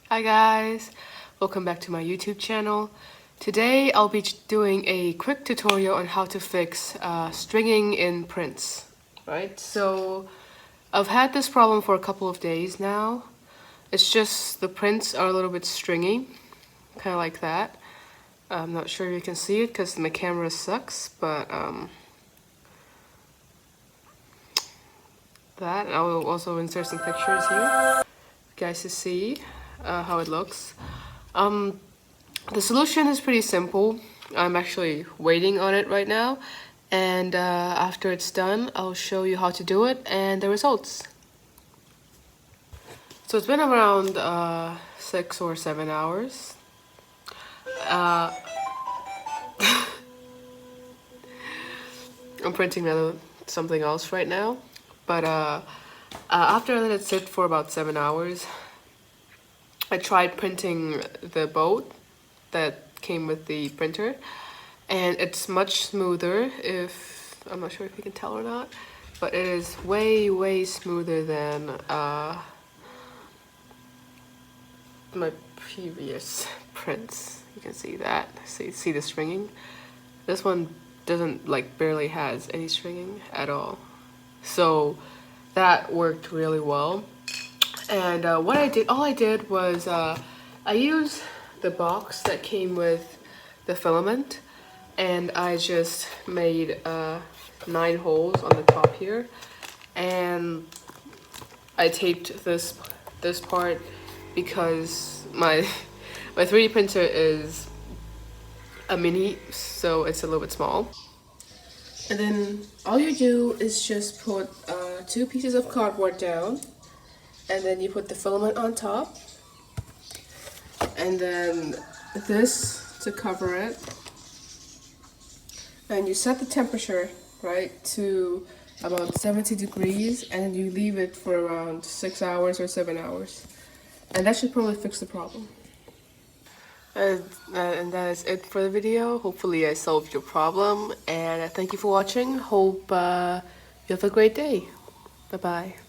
Hi guys, welcome back to my YouTube channel. Today I'll be doing a quick tutorial on how to fix stringing in prints. Right, so I've had this problem for a couple of days now. It's just the prints are a little bit stringy, kind of like that. I'm not sure if you can see it because my camera sucks, but that. I will also insert some pictures here, guys, to see how it looks. The solution is pretty simple. I'm actually waiting on it right now, and after it's done, I'll show you how to do it and the results. So it's been around 6 or 7 hours. I'm printing something else right now, but after I let it sit for about 7 hours, I tried printing the boat that came with the printer, and it's much smoother. I'm not sure if you can tell or not, but it is way smoother than my previous prints. You can see that. See the stringing? This one doesn't, barely has any stringing at all. So that worked really well. And all I did was I used the box that came with the filament, and I just made 9 holes on the top here, and I taped this part because my 3D printer is a mini, so it's a little bit small. And then all you do is just put 2 pieces of cardboard down, and then you put the filament on top, and then this to cover it, and you set the temperature right to about 70 degrees, and you leave it for around 6 hours or 7 hours, and that should probably fix the problem. And that is it for the video. Hopefully I solved your problem, and thank you for watching. Hope you have a great day. Bye bye.